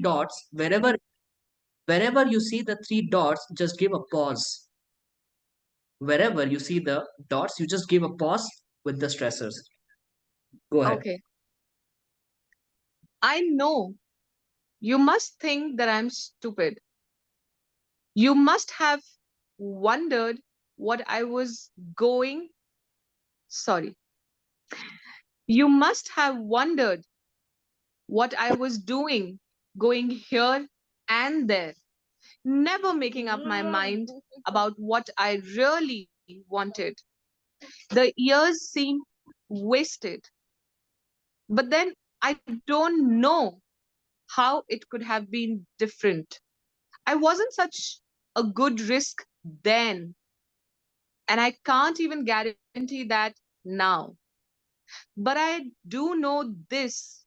dots, wherever you see the three dots, just give a pause. Wherever you see the dots, you just give a pause with the stressors. Go ahead. Okay. I know you must think that I'm stupid. You must have wondered what I was going. Sorry. You must have wondered what I was doing, going here and there, never making up my mind about what I really wanted. The years seem wasted, but then I don't know how it could have been different. I wasn't such a good risk then, and I can't even guarantee that now. But I do know this: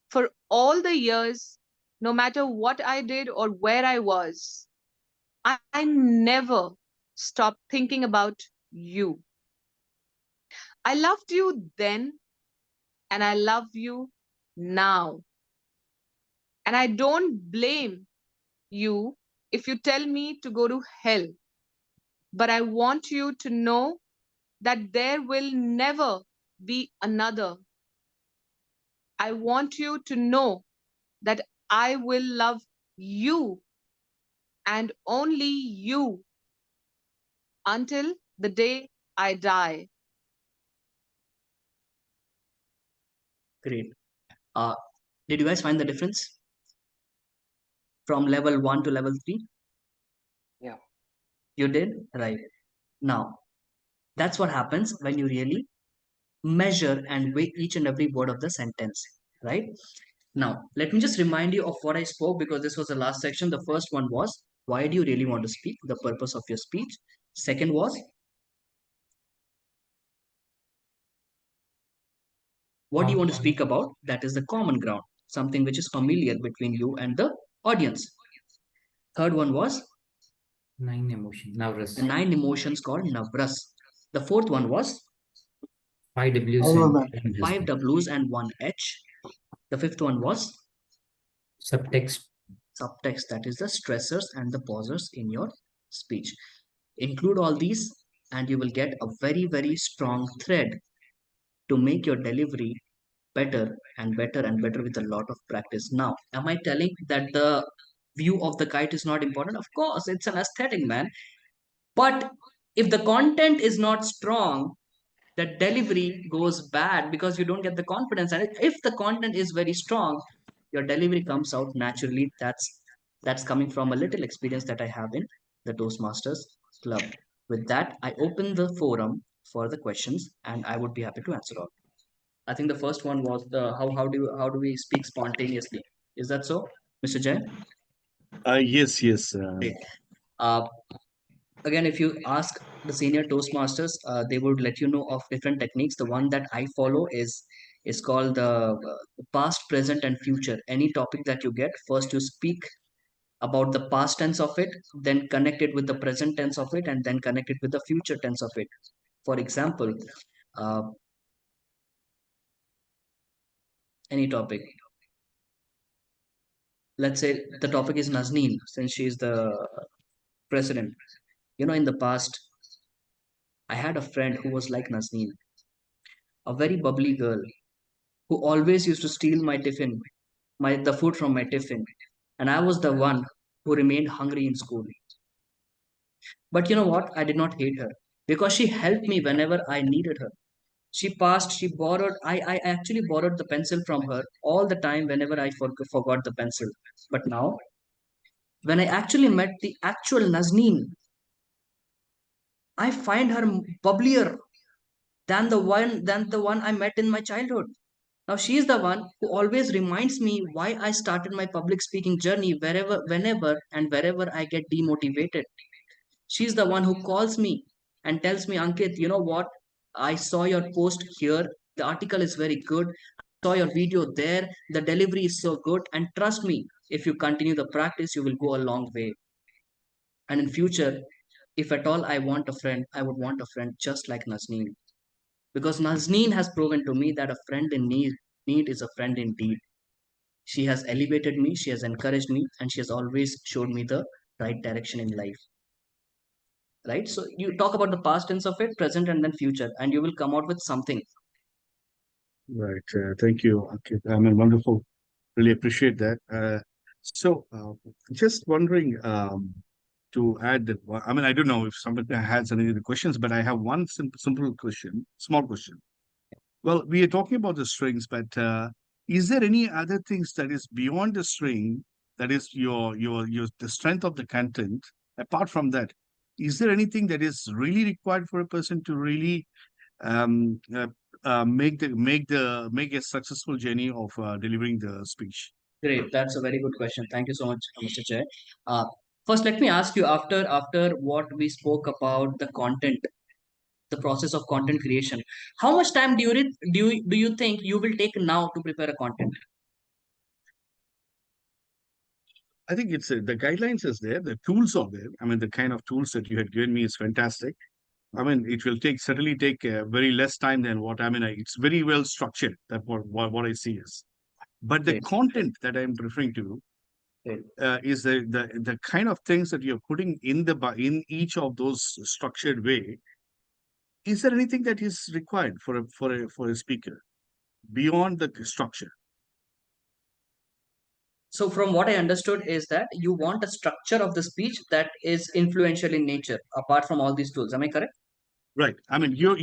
for all the years, no matter what I did or where I was, I never stopped thinking about you. I loved you then, and I love you now. And I don't blame you if you tell me to go to hell. But I want you to know that there will never be another. I want you to know that I will love you and only you until the day I die. Great. Uh, did you guys find the difference from level 1 to level 3? Yeah. You did? Right. Now, that's what happens when you really measure and weigh each and every word of the sentence, right? Now, let me just remind you of what I spoke because this was the last section. The first one was, why do you really want to speak? The purpose of your speech. Second was, what do you want to speak about? That is the common ground, something which is familiar between you and the audience. Third one was, Nine emotion. Navras. the 9 emotions called Navras. The fourth one was, Five W's I know and that. 5 W's and 1 H. The fifth one was, subtext. subtext, that is the stressors and the pausers in your speech. Include all these, and you will get a very, very strong thread to make your delivery better and better and better with a lot of practice. Now, am I telling that the view of the kite is not important? Of course, it's an aesthetic, man. But if the content is not strong, the delivery goes bad because you don't get the confidence. And if the content is very strong, your delivery comes out naturally. That's coming from a little experience that I have in the Toastmasters Club. With that, I open the forum for the questions, and I would be happy to answer all. I think the first one was the how do we speak spontaneously? Is that so, Mr. Jay? Yes, yes. Great. Uh, Again, if you ask the senior Toastmasters, they would let you know of different techniques. The one that I follow is called the past, present, and future. Any topic that you get, first you speak about the past tense of it, then connect it with the present tense of it, and then connect it with the future tense of it. For example, uh, any topic. Let's say the topic is Nazneen, since she is the president. In the past, I had a friend who was like Nazneen, a very bubbly girl who always used to steal my tiffin, the food from my tiffin, and I was the one who remained hungry in school. But you know what? I did not hate her because she helped me whenever I needed her. She passed, she borrowed. I actually borrowed the pencil from her all the time whenever I forgot the pencil. But now, when I actually met the actual Nazneen, I find her bubblier than the one I met in my childhood. Now she is the one who always reminds me why I started my public speaking journey whenever and wherever I get demotivated. She's the one who calls me and tells me, Ankit, you know what? I saw your post here. The article is very good. I saw your video there. The delivery is so good. And trust me, if you continue the practice, you will go a long way. And in future, if at all I want a friend, I would want a friend just like Nazneen. Because Nazneen has proven to me that a friend in need is a friend indeed. She has elevated me, she has encouraged me, and she has always showed me the right direction in life. Right? So you talk about the past tense of it, present, and then future, and you will come out with something. Right. Thank you, Ankit. I mean, wonderful. Really appreciate that. Just wondering to add that, I mean, I don't know if somebody has any other questions, but I have one simple question, small question. Well, we are talking about the strings, but is there any other things that is beyond the string, that is your the strength of the content? Apart from that, is there anything that is really required for a person to really um, uh, make a successful journey of delivering the speech? Great, that's a very good question. Thank you so much, Mr. Chair. Uh, First, let me ask you, after what we spoke about the content, the process of content creation, how much time do you think you will take now to prepare a content? I think it's the guidelines is there, the tools are there. I mean, the kind of tools that you had given me is fantastic. I mean, it will certainly take very less time than what I mean. It's very well structured. That what I see is, but the Great, content that I'm referring to great. is the kind of things that you're putting in in each of those structured way. Is there anything that is required for a speaker beyond the structure? So, from what I understood, is that you want a structure of the speech that is influential in nature, apart from all these tools. Am I correct? Right. I mean, your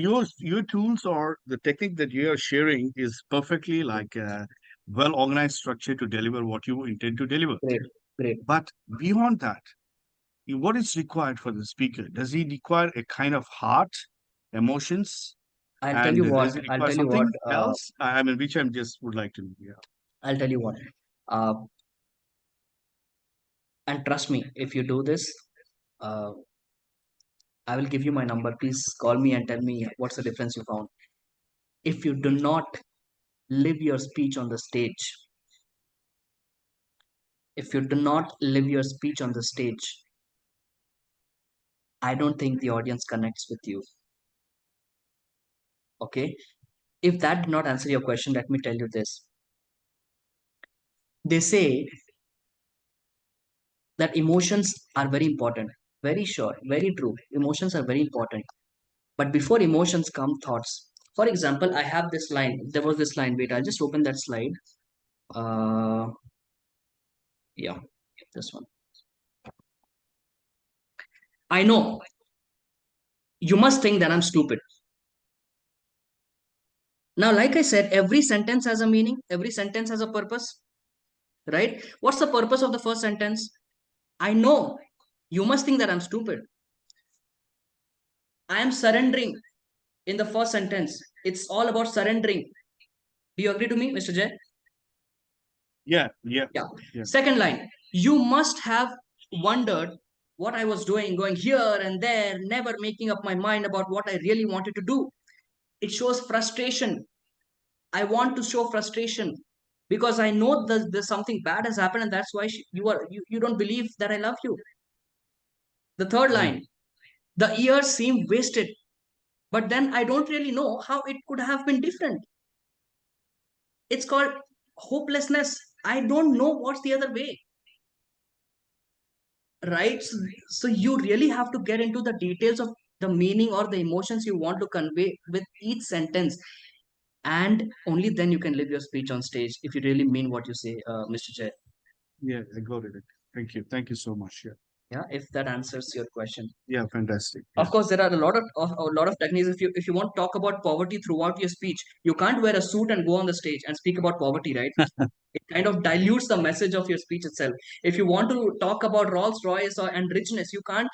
tools or the technique that you are sharing is perfectly like a well organized structure to deliver what you intend to deliver. Great, great. But beyond that, what is required for the speaker? Does he require a kind of heart, emotions, I'll tell and you what. does he I'll require tell you what. something else? I mean, which I'm just would like to know. Yeah. I'll tell you what. Uh, and trust me, if you do this, uh, I will give you my number. Please call me and tell me what's the difference you found. If you do not live your speech on the stage, if you do not live your speech on the stage, I don't think the audience connects with you. Okay? If that did not answer your question, let me tell you this. They say that emotions are very important. Very sure, very true. Emotions are very important. But before emotions come thoughts. For example, I have this line. There was this line. Wait, I'll just open that slide. Uh, yeah, this one. I know you must think that I'm stupid. Now, like I said, every sentence has a meaning, every sentence has a purpose, right? What's the purpose of the first sentence? I know you must think that I'm stupid. I am surrendering in the first sentence. It's all about surrendering. Do you agree to me, Mr. Jay? Yeah. Yeah. Yeah. Yeah. Second line, you must have wondered what I was doing, going here and there, never making up my mind about what I really wanted to do. It shows frustration. I want to show frustration because I know there's something bad has happened, and that's why you don't believe that I love you. The third Right. line, the years seem wasted, but then I don't really know how it could have been different. It's called hopelessness. I don't know what's the other way, right? So you really have to get into the details of the meaning or the emotions you want to convey with each sentence, and only then you can live your speech on stage if you really mean what you say, Mr. Jay. Yeah. I got it. Thank you. Thank you so much. Yeah. Yeah, if that answers your question. Yeah. Fantastic. Of Yeah. course, there are a lot of techniques. If you want to talk about poverty throughout your speech, you can't wear a suit and go on the stage and speak about poverty, right? It kind of dilutes the message of your speech itself. If you want to talk about Rolls Royce and richness, you can't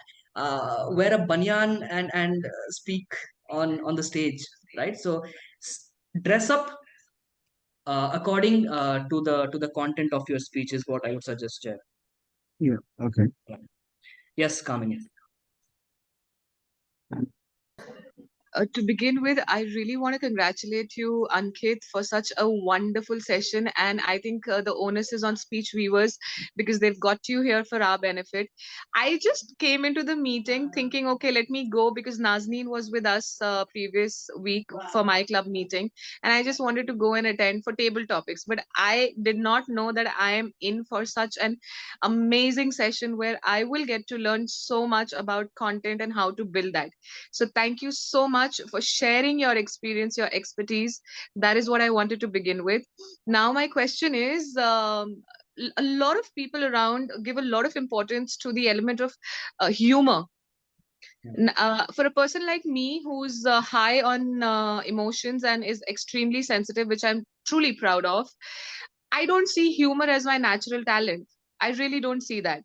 wear a banyan and speak on the stage, right? So dress up according to the content of your speech is what I would suggest, Jeff. Yeah. Okay. Yes, Kamini. To begin with, I really want to congratulate you, Ankit, for such a wonderful session. And I think the onus is on Speech Weavers because they've got you here for our benefit. I just came into the meeting thinking, okay, let me go because Nazneen was with us previous week for my club meeting. And I just wanted to go and attend for table topics. But I did not know that I am in for such an amazing session where I will get to learn so much about content and how to build that. So thank you so much for sharing your experience, your expertise. That is what I wanted to begin with. Now, my question is, a lot of people around give a lot of importance to the element of humor. For a person like me who's high on emotions and is extremely sensitive, which I'm truly proud of, I don't see humor as my natural talent. I really don't see that.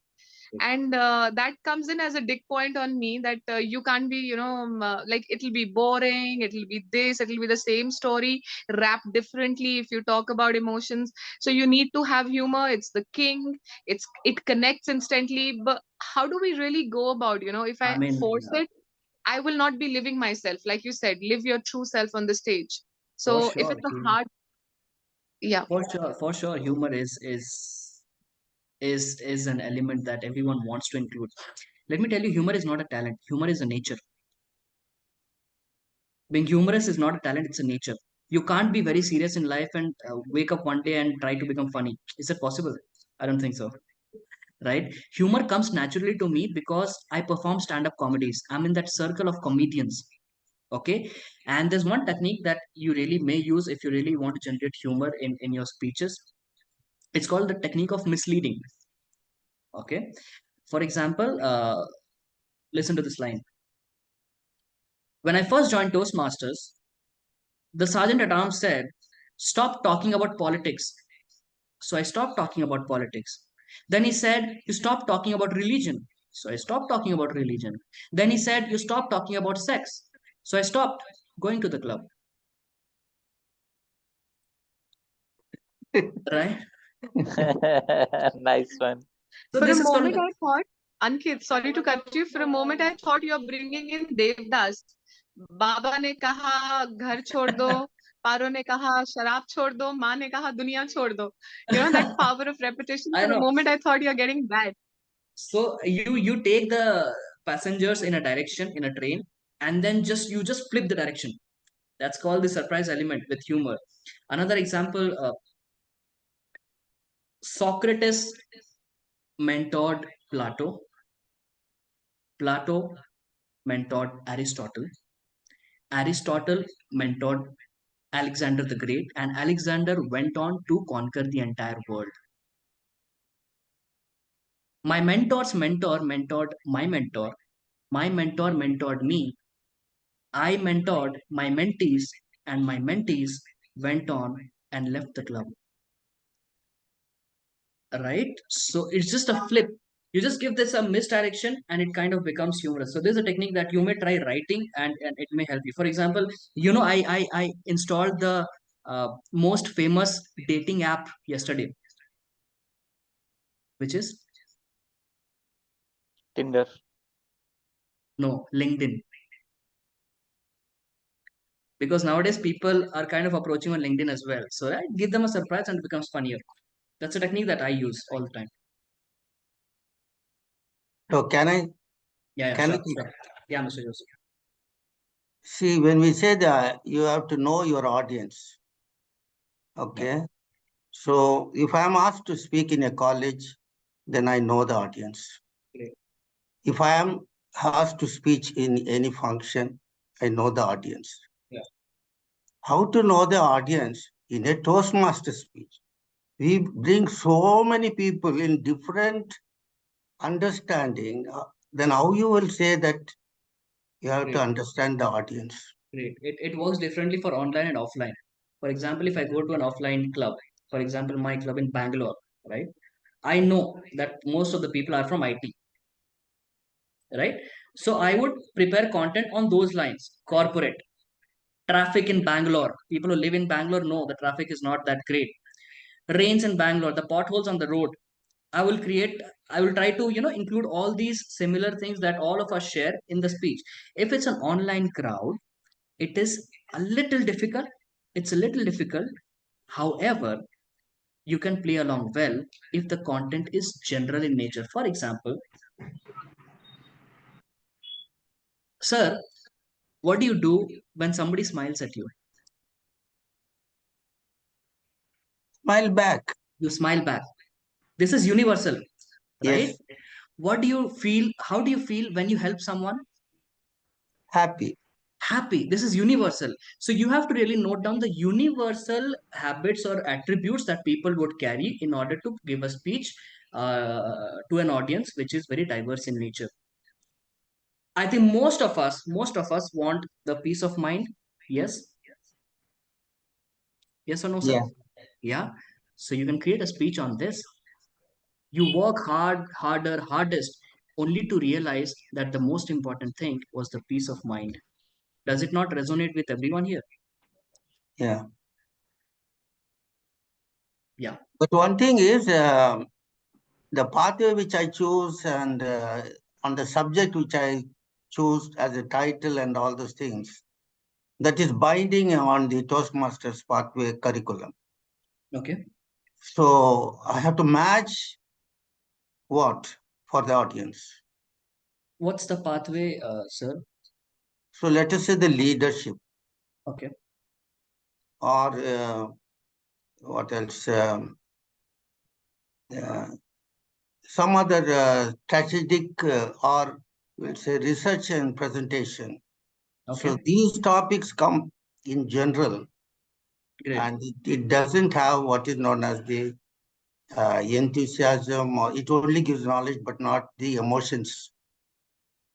And that comes in as a dick point on me that you can't be, like it'll be boring, it'll be this, it'll be the same story wrapped differently if you talk about emotions. So you need to have humor. It's the king. It connects instantly. But how do we really go about, if I I mean, force it, I will not be living myself. Like you said, live your true self on the stage. for So if sure, it's a hard, yeah. for sure, humor is an element that everyone wants to include. Let me tell you, humor is not a talent. Humor is a nature. Being humorous is not a talent; it's a nature. You can't be very serious in life and wake up one day and try to become funny. Is it possible? I don't think so. Right? Humor comes naturally to me because I perform stand-up comedies. I'm in that circle of comedians. Okay, and there's one technique that you really may use if you really want to generate humor in your speeches. It's called the technique of misleading. Okay, for example, listen to this line. When I first joined Toastmasters, the sergeant at arms said, "Stop talking about politics." So I stopped talking about politics. Then he said, "You stop talking about religion." So I stopped talking about religion. Then he said, "You stop talking about sex." So I stopped going to the club. Right? Nice one. So For a this is called, moment, I thought, Ankit, sorry to cut you. For a moment, I thought you're bringing in Devdas. बाबा ने कहा घर छोड़ दो, पारो ने कहा शराब छोड़ दो, माँ ने कहा दुनिया छोड़ दो. That power of repetition. I For a know. moment, I thought you're getting that. So you take the passengers in a direction in a train, and then just flip the direction. That's called the surprise element with humor. Another example, Socrates mentored Plato. Plato mentored Aristotle. Aristotle mentored Alexander the Great, and Alexander went on to conquer the entire world. My mentor's mentor mentored my mentor. My mentor mentored me. I mentored my mentees, and my mentees went on and left the club. Right? So it's just a flip. You just give this a misdirection and it kind of becomes humorous. So there's a technique that you may try writing and it may help you. For example, I installed the most famous dating app yesterday, which is Tinder. no, LinkedIn. Because nowadays people are kind of approaching on LinkedIn as well. So I give them a surprise and it becomes funnier. That's a technique that I use all the time. So Yeah, can I sure, sure. Yeah, Mr. Joseph. see when we say that you have to know your audience. Yeah. Okay. So if I'm asked to speak in a college, then I know the audience. Great. If I am asked to speak in any function, I know the audience. Yeah. How to know the audience in a Toastmaster speech? We bring so many people in different understanding. Then how you will say that you have to Great. understand the audience? Great. It works differently for online and offline. For example, if I go to an offline club, for example, my club in Bangalore, right? I know that most of the people are from IT, right? So I would prepare content on those lines. Corporate, traffic in Bangalore. People who live in Bangalore know the traffic is not that great. Rains in Bangalore, the potholes on the road. I will create, I will try to, include all these similar things that all of us share in the speech. If it's an online crowd, It is a little difficult. It's a little difficult. However, you can play along well if the content is general in nature. For example, sir, what do you do when somebody smiles at you? Smile back. You smile back. This is universal, right? Yes, What do you feel? How do you feel when you help someone? happy. Happy. This is universal. So you have to really note down the universal habits or attributes that people would carry in order to give a speech to an audience which is very diverse in nature. I think most of us want the peace of mind. Yes, yes or no, sir? Yeah, Yeah. So you can create a speech on this. You work hard, harder, hardest, only to realize that the most important thing was the peace of mind. Does it not resonate with everyone here? yeah. Yeah. But one thing is, the pathway which I choose and on the subject which I choose as a title and all those things, that is binding on the Toastmasters pathway curriculum. Okay. So I have to match what for the audience. What's the pathway, sir? So let us say the leadership Okay. or what else? Uh, some other strategic or we'll say research and presentation. Okay. So these topics come in general, Great. and it doesn't have what is known as the enthusiasm, or it only gives knowledge but not the emotions.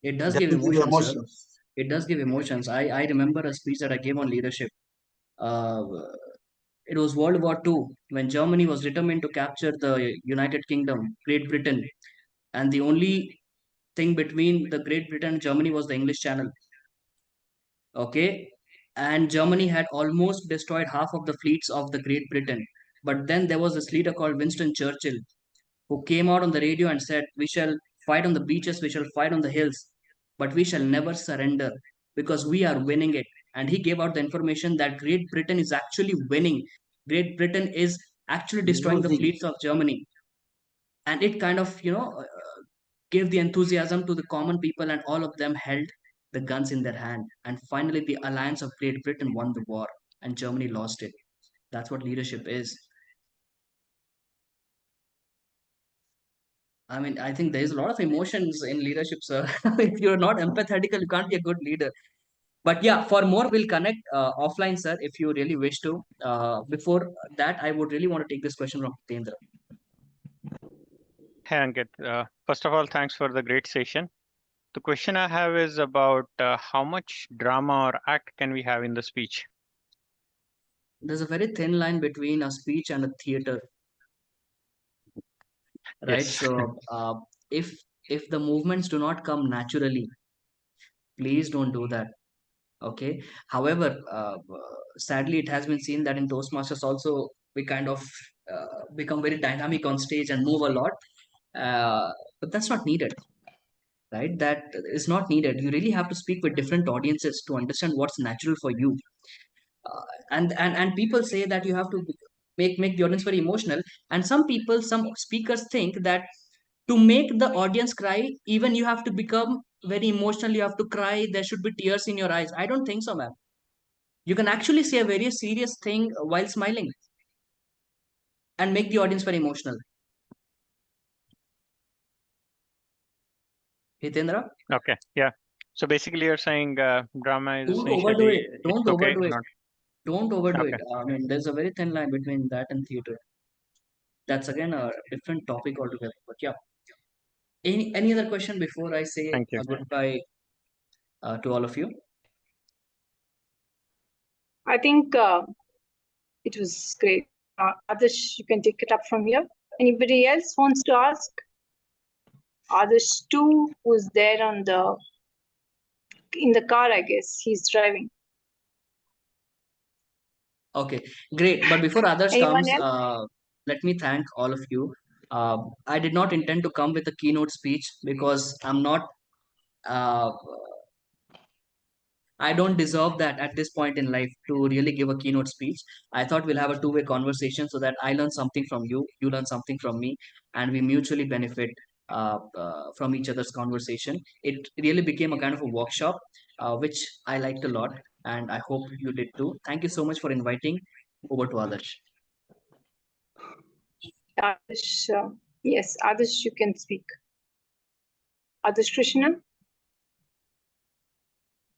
It It does give doesn't give emotions, sir. emotions. It does give emotions. I remember a speech that I gave on leadership. Uh, it was World War II when Germany was determined to capture the United Kingdom, Great Britain, and the only thing between the Great Britain and Germany was the English Channel. Okay, and Germany had almost destroyed half of the fleets of the Great Britain. But then there was this leader called Winston Churchill who came out on the radio and said, "We shall fight on the beaches, we shall fight on the hills, but we shall never surrender because we are winning it." And he gave out the information that Great Britain is actually winning. Great Britain is actually destroying the Losing. fleets of Germany. And it kind of, gave the enthusiasm to the common people, and all of them held the guns in their hand. And finally, the alliance of Great Britain won the war, and Germany lost it. That's what leadership is. I mean, I think there's a lot of emotions in leadership, sir. If you're not empathetical, you can't be a good leader. But yeah, for more, we'll connect offline, sir, if you really wish to. Before that, I would really want to take this question from Tendra. Hey, Ankit. First of all, thanks for the great session. The question I have is about how much drama or act can we have in the speech? There's a very thin line between a speech and a theater, right? Yes. So if the movements do not come naturally, please don't do that. Okay. However, sadly, it has been seen that in Toastmasters also we kind of become very dynamic on stage and move a lot. But that's not needed, right? That is not needed. You really have to speak with different audiences to understand what's natural for you. And people say that you have to make the audience very emotional. And some speakers think that to make the audience cry, even you have to become very emotional. You have to cry. There should be tears in your eyes. I don't think so, ma'am. You can actually say a very serious thing while smiling and make the audience very emotional. Hitendra, Okay. Yeah. So basically, you're saying drama is don't overdo essentially it. it's Don't okay, overdo it. not Don't overdo it. okay. I mean, there's a very thin line between that and theater. That's again a different topic altogether. But yeah, any other question before I say Thank you. a goodbye to all of you? I think it was great. Adarsh, you can take it up from here. Anybody else wants to ask? Adarsh too was there in the car, I guess. He's driving. Okay, great. But before others Anyone comes, else? let me thank all of you. I did not intend to come with a keynote speech because I'm not. Uh, I don't deserve that at this point in life to really give a keynote speech. I thought we'll have a two-way conversation so that I learn something from you, you learn something from me, and we mutually benefit from each other's conversation. It really became a kind of a workshop, which I liked a lot, and I hope you did too. Thank you so much for inviting. Over to Adarsh. Adarsh, yes, Adarsh, you can speak. Adarsh Krishna?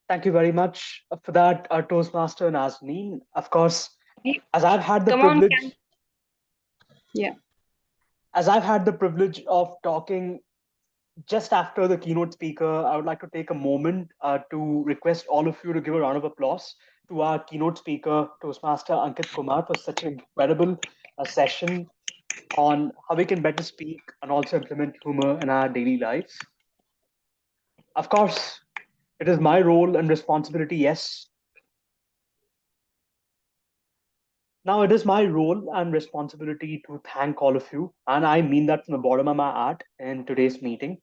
Thank you very much for that, Toastmaster Nazneen. Of course, Hey, as I've had the come on, privilege, yeah. as I've had the privilege of talking just after the keynote speaker, I would like to take a moment to request all of you to give a round of applause to our keynote speaker, Toastmaster Ankit Kumar, for such an incredible session on how we can better speak and also implement humor in our daily lives. Of course, it is my role and responsibility, yes. Now, it is my role and responsibility to thank all of you, and I mean that from the bottom of my heart in today's meeting.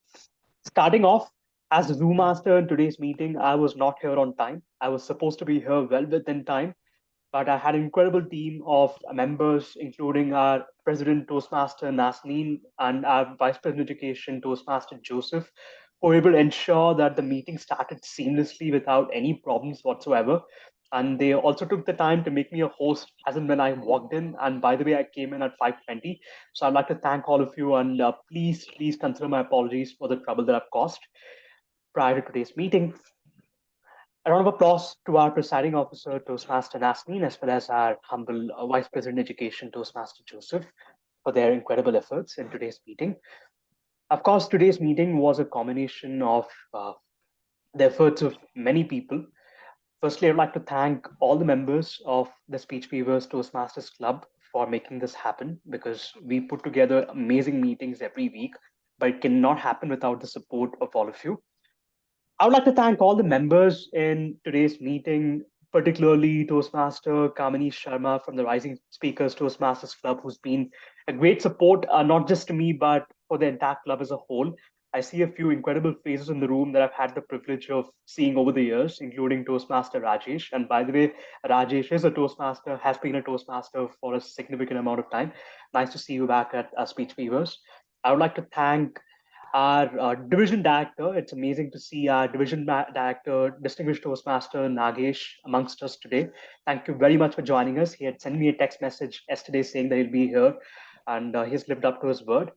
Starting off, as the Zoom master in today's meeting, I was not here on time. I was supposed to be here well within time, but I had an incredible team of members, including our President Toastmaster Nazneen and our Vice President Education Toastmaster Joseph, who were able to ensure that the meeting started seamlessly without any problems whatsoever. And they also took the time to make me a host as and when I walked in. And by the way, I came in at 5:20. So I'd like to thank all of you and please consider my apologies for the trouble that I've caused prior to today's meeting. A round of applause to our presiding officer, Toastmaster Nazneen, as well as our humble Vice President Education, Toastmaster Joseph, for their incredible efforts in today's meeting. Of course, today's meeting was a combination of the efforts of many people. Firstly, I'd like to thank all the members of the Speech Weavers Toastmasters Club for making this happen, because we put together amazing meetings every week, but it cannot happen without the support of all of you. I would like to thank all the members in today's meeting, particularly Toastmaster Kamini Sharma from the Rising Speakers Toastmasters Club, who's been a great support, not just to me, but for the entire club as a whole. I see a few incredible faces in the room that I've had the privilege of seeing over the years, including Toastmaster Rajesh. And by the way, Rajesh is a Toastmaster, has been a Toastmaster for a significant amount of time. Nice to see you back at Speech Weavers. I would like to thank our division director. It's amazing to see our division director, distinguished Toastmaster Nagesh, amongst us today. Thank you very much for joining us. He had sent me a text message yesterday saying that he'll be here, and he's lived up to his word.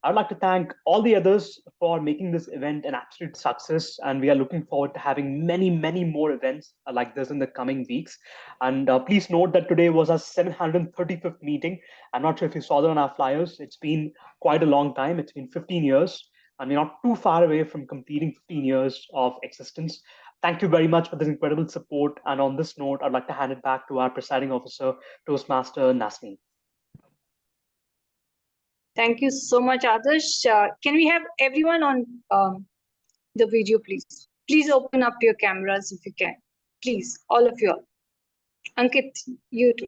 I'd like to thank all the others for making this event an absolute success. And we are looking forward to having many, many more events like this in the coming weeks. And please note that today was our 735th meeting. I'm not sure if you saw that on our flyers. It's been quite a long time. It's been 15 years. And we're not too far away from completing 15 years of existence. Thank you very much for this incredible support. And on this note, I'd like to hand it back to our presiding officer, Toastmaster Nazneen. Thank you so much, Adarsh. Can we have everyone on the video, please? Please open up your cameras if you can. Please, all of you. Ankit, you too.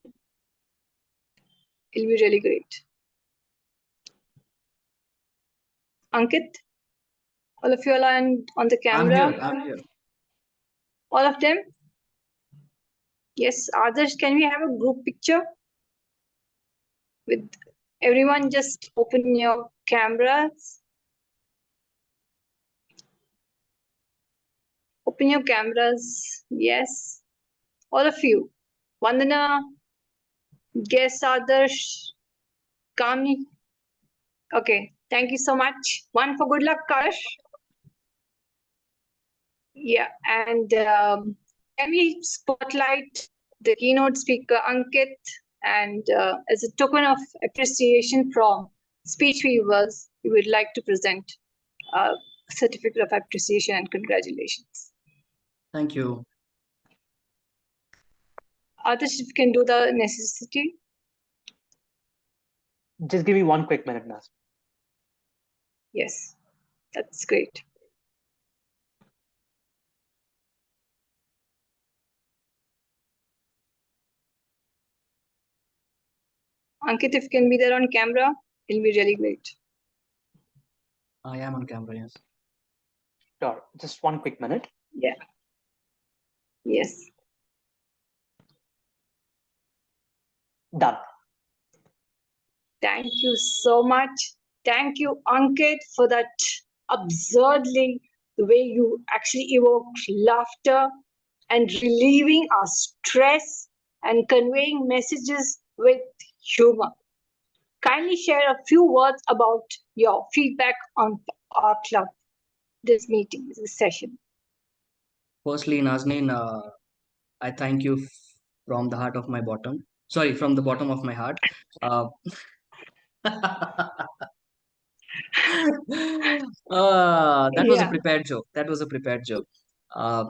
It'll be really great. Ankit, all of you are on the camera. I'm here. All of them? Yes, Adarsh, can we have a group picture? With everyone, just open your cameras. Open your cameras. Yes. All of you. Vandana, Guess, Adarsh, Kami. Okay, thank you so much. One for good luck, Kash. Yeah, and can we spotlight the keynote speaker, Ankit, and as a token of appreciation from Speech Weavers, we would like to present a certificate of appreciation and congratulations. Thank you. Adarsh, if you can do the necessity. Just give me 1 quick minute, Naz. Yes, that's great. Ankit, if you can be there on camera, it'll be really great. I am on camera, yes. Sure, just 1 quick minute. Yeah. Yes. Done. Thank you so much. Thank you, Ankit, for that absurdly, the way you actually evoked laughter and relieving our stress and conveying messages with humor. Kindly share a few words about your feedback on our club, this meeting, this session. Firstly, Nazneen, I thank you from the heart of my bottom. Sorry, from the bottom of my heart. Uh, that was a Yeah, prepared joke. That was a prepared joke. Uh,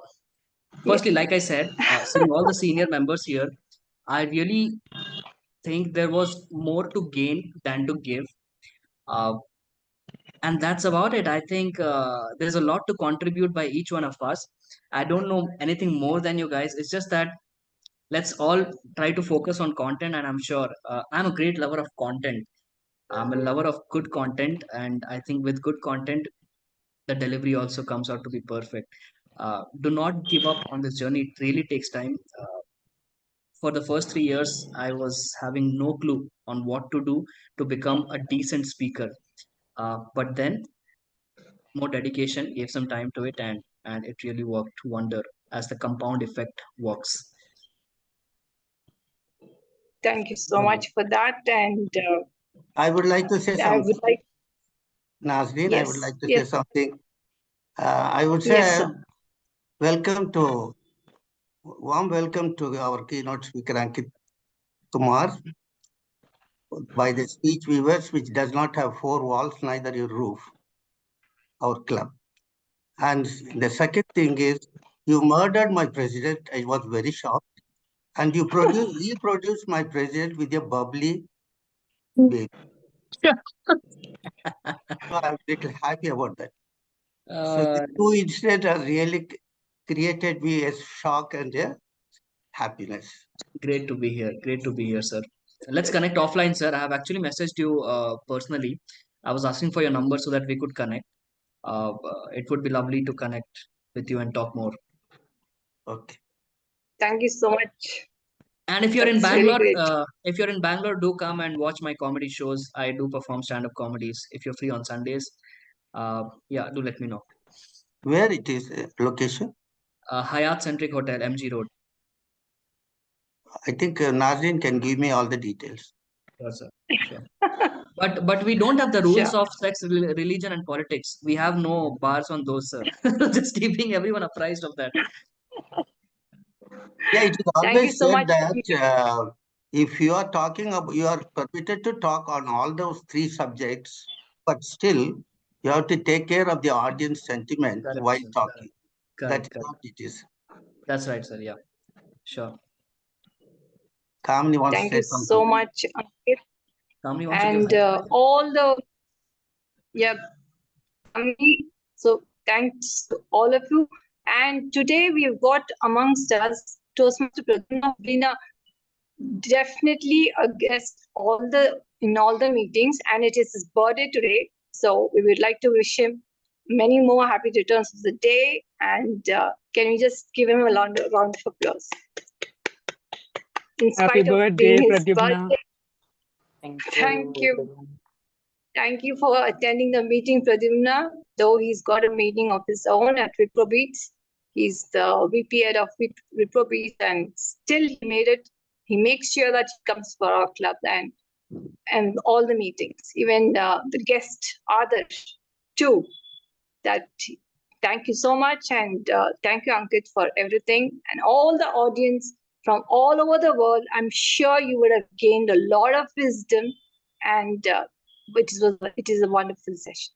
yeah. Firstly, like I said, seeing all the senior members here, I really think there was more to gain than to give. Uh, and that's about it. I think there's a lot to contribute by each one of us. I don't know anything more than you guys. It's just that let's all try to focus on content. And I'm sure I'm a great lover of content. I'm a lover of good content. And I think with good content, the delivery also comes out to be perfect. Do not give up on this journey. It really takes time. For the first 3 years, I was having no clue on what to do to become a decent speaker. But then more dedication, gave some time to it, and it really worked wonder as the compound effect works. Thank you so Uh, much for that. And I would like to say I would something. like, Nazreen, I would yes, like to say yes, something. I would yes, say sir. warm welcome to our keynote speaker, Ankit Kumar, by the Speech Weavers, which does not have four walls, neither a roof, our club. And the second thing is, you murdered my president. I was very shocked. And you reproduced my president with a bubbly baby. So I'm little happy about that. So uh, the two incidents are really created me a shock and a happiness. Great to be here. Great to be here, sir. Let's connect offline, sir. I have actually messaged you personally. I was asking for your number so that we could connect. It would be lovely to connect with you and talk more. Okay. Thank you so much. And if you're in That's really Bangalore, great. do come and watch my comedy shows. I do perform stand-up comedies. If you're free on Sundays, yeah, do let me know. Where it is location? Hyatt Centric Hotel, MG Road. I think Nazrin can give me all the details. Sure, sir. Sure. But we don't have the rules Sure. of sex, religion, and politics. We have no bars on those, sir. Just keeping everyone apprised of that. Yeah, it is Thank you always so said much. that if you are talking about, you are permitted to talk on all those three subjects, but still you have to take care of the audience sentiment Correct, while sir. talking. That Correct, is correct. what it is. That's right, sir. Yeah, sure. Kamini wants to Thank say you something. so much, Ankit. Kamini wants to give And high five. all the, yeah, Kamini. So thanks to all of you. And today we've got amongst us Toastmaster Pradyumna Veena, definitely a guest in all the meetings, and it is his birthday today. So we would like to wish him many more happy returns of the day. And can we just give him a round of applause? In Happy spite of birthday, being his Pradyumna. birthday, Thank thank you, you. everyone. Thank you for attending the meeting, Pradyumna. Though he's got a meeting of his own at Wiprobeats, he's the VP head of Wiprobeats, and still he made it. He makes sure that he comes for our club and all the meetings, even the guest Adarsh too. That thank you so much, and thank you, Ankit, for everything, and all the audience from all over the world. I'm sure you would have gained a lot of wisdom, and it is a wonderful session.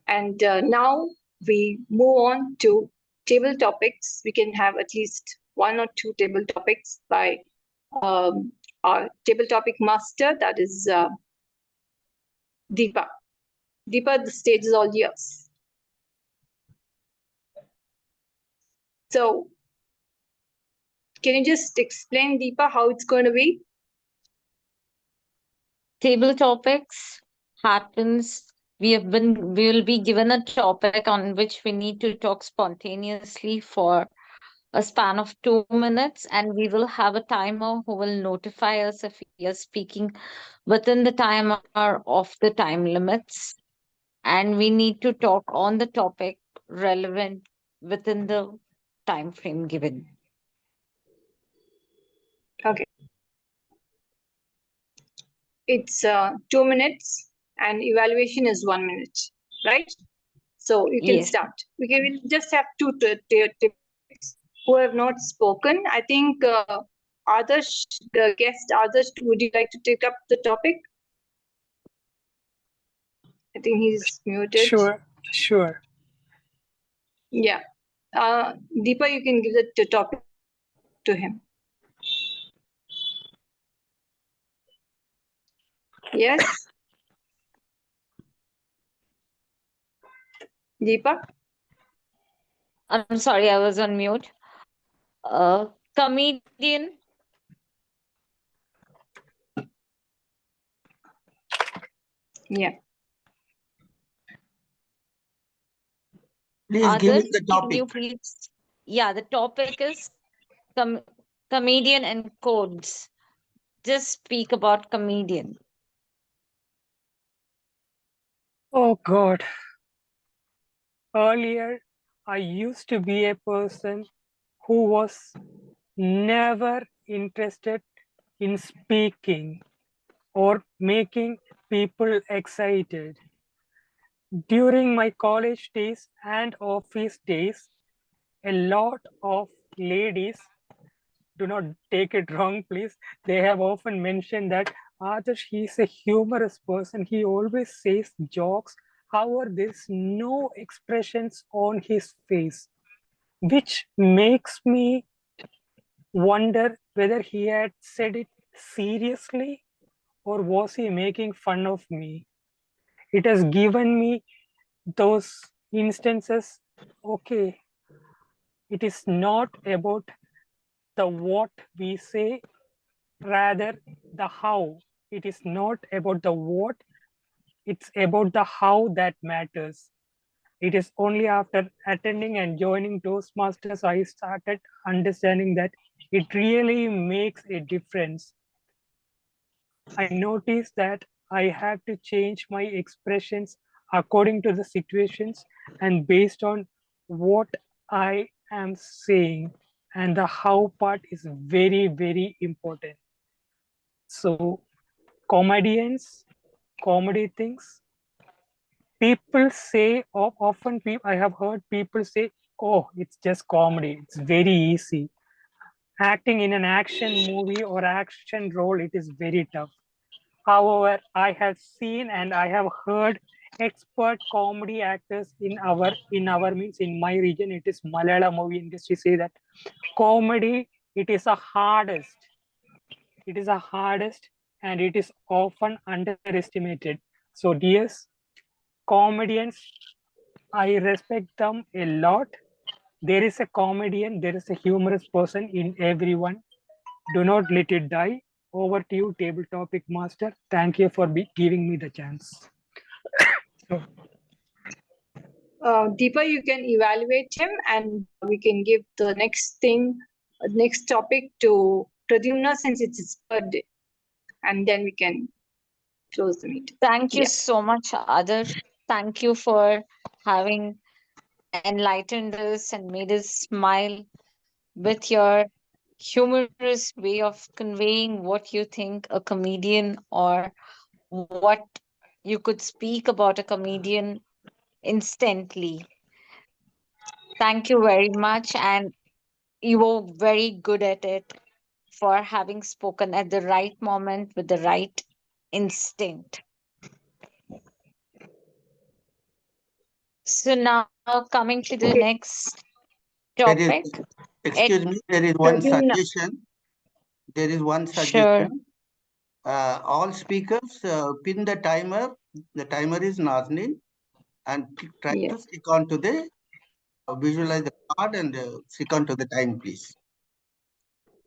And now we move on to table topics. We can have at least one or two table topics by our table topic master, that is Deepa. Deepa, the stage is all yours. So, can you just explain, Deepa, how it's going to be? Table topics happens. We will be given a topic on which we need to talk spontaneously for a span of 2 minutes, and we will have a timer who will notify us if we are speaking within the timer of the time limits. And we need to talk on the topic relevant within the time frame given. Okay. It's 2 minutes and evaluation is 1 minute, right? So you can Yes. start. We'll just have two topics who have not spoken. I think Adarsh, the guest Adarsh, would you like to take up the topic? I think he's muted. Sure. Yeah. Deepa, you can give the topic to him. Yes. Deepa? I'm sorry, I was on mute. Comedian. Yeah. Please give him Others, the can topic. you please? Yeah, the topic is comedian and codes. Just speak about comedian. Oh God. Earlier, I used to be a person who was never interested in speaking or making people excited. During my college days and office days, a lot of ladies, do not take it wrong, please, they have often mentioned that Adarsh, he's a humorous person. He always says jokes. However, there's no expressions on his face, which makes me wonder whether he had said it seriously or was he making fun of me. It has given me those instances. Okay, it is not about the what we say, rather the how. It is not about the what, it's about the how that matters. It is only after attending and joining Toastmasters I started understanding that it really makes a difference. I noticed that I have to change my expressions according to the situations and based on what I am saying, and the how part is very, very important. So comedians, comedy things, people say, often I have heard people say, oh, it's just comedy, it's very easy. Acting in an action movie or action role, it is very tough. However, I have seen and I have heard expert comedy actors in my region, it is Malayalam movie industry, say that comedy, it is the hardest. It is the hardest and it is often underestimated. So dears, comedians, I respect them a lot. There is a comedian, there is a humorous person in everyone. Do not let it die. Over to you, table topic master. Thank you for giving me the chance. Deepa, you can evaluate him and we can give the next topic to Pradyumna since it's his birthday. And then we can close the meeting. Thank you Yeah. so much, Adarsh. Thank you for having enlightened us and made us smile with your humorous way of conveying what you think a comedian or what you could speak about a comedian instantly. Thank you very much, and you were very good at it for having spoken at the right moment with the right instinct. So now coming to the Okay. next There is, topic. excuse me, there is one Pradyumna. suggestion. There is one Sure. suggestion. All speakers pin the timer. The timer is Nazneen, and try Yes. to stick on to the visualize the card and stick on to the time, please.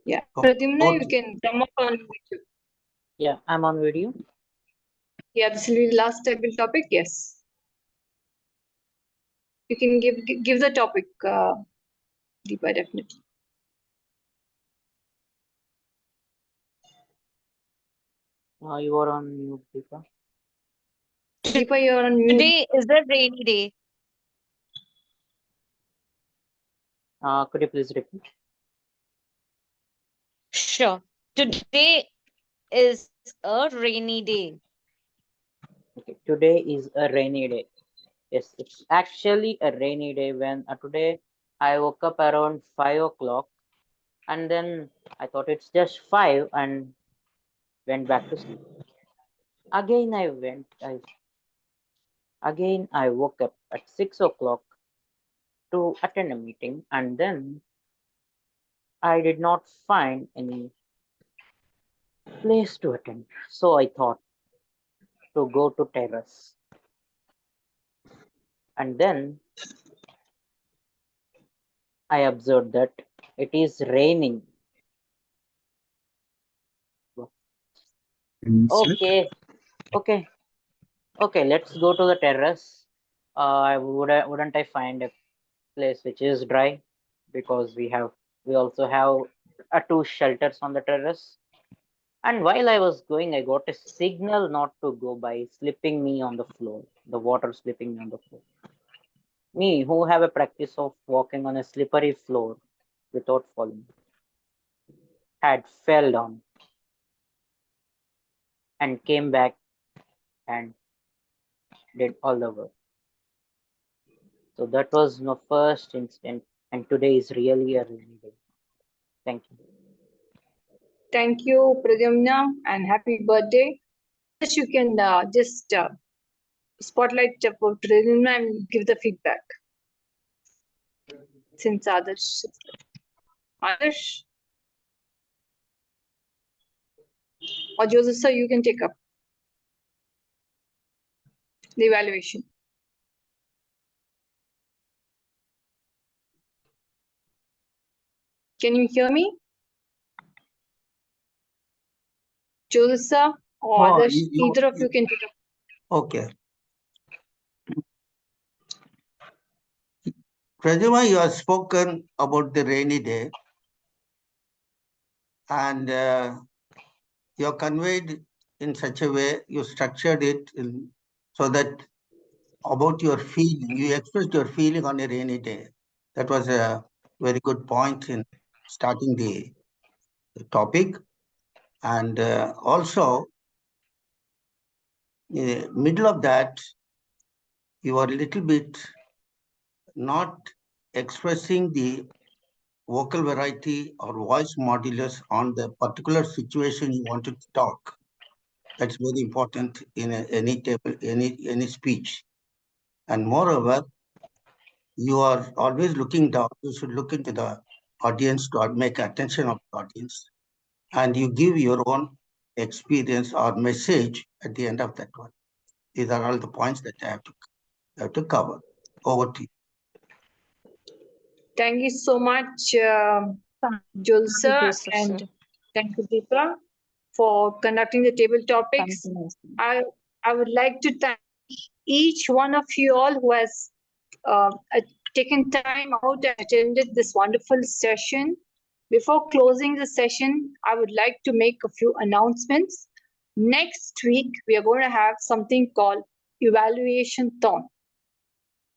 Yeah. Oh, Pradyumna, oh, you can come up on YouTube. Yeah, I'm on video. Yeah, this will be the last table topic. Yes. You can give the topic, Deepa, definitely. You are on mute, Deepa. Deepa, you're on mute. Today is a rainy day. Could you please repeat? Sure. Today is a rainy day. Okay. Today is a rainy day. Yes, it's actually a rainy day. When today I woke up around 5 o'clock, and then I thought it's just 5 and went back to sleep. Again I woke up at 6 o'clock to attend a meeting, and then I did not find any place to attend. So I thought to go to terrace. And then I observed that it is raining. Okay, okay, okay. Let's go to the terrace. Wouldn't I find a place which is dry, because we also have two shelters on the terrace. And while I was going, I got a signal not to go by slipping me on the floor. The water slipping me on the floor. Me, who have a practice of walking on a slippery floor without falling, had fell down and came back and did all the work. So that was my first incident, and today is really a rainy day. Thank you. Thank you, Pradyumna, and happy birthday. Yes, you can just spotlight for Pradyumna and give the feedback. Since Adarsh. Adarsh? Or Joseph, sir, you can take up the evaluation. Can you hear me? Joseph, sir, or Oh, Adarsh, either of you can take up. Okay. Pradyumna, you have spoken about the rainy day, and you have conveyed in such a way, you structured it so that about your feeling, you expressed your feeling on a rainy day. That was a very good point in starting the topic. And also, in the middle of that, you are a little bit not expressing the vocal variety or voice modulus on the particular situation you wanted to talk. That's very important in any table, any speech. And moreover, you are always looking down. You should look into the audience to make attention of the audience, and you give your own experience or message at the end of that one. These are all the points that I have to cover. Over to you. Thank you so much, Thank Joseph, sir, Joseph, and sir. thank you, Deepa, for conducting the table topics. Thank you. I would like to thank each one of you all who has taken time out and attended this wonderful session. Before closing the session, I would like to make a few announcements. Next week, we are going to have something called Evaluation Thon.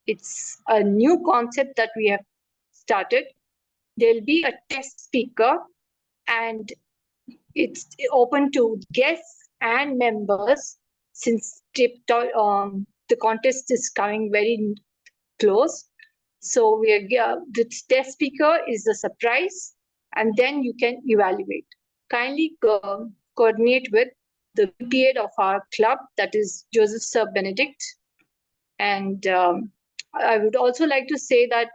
It's a new concept that we have started. There'll be a test speaker, and it's open to guests and members since the contest is coming very close. So the test speaker is a surprise, and then you can evaluate. Kindly coordinate with the VPA of our club, that is Joseph Sir Benedict. And I would also like to say that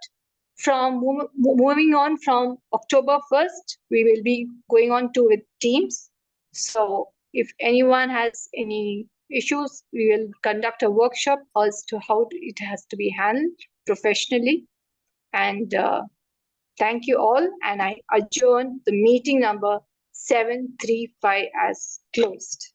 from moving on from October 1st, we will be going on to with teams. So if anyone has any issues, we will conduct a workshop as to how it has to be handled professionally. And thank you all. And I adjourn the meeting number 735 as closed.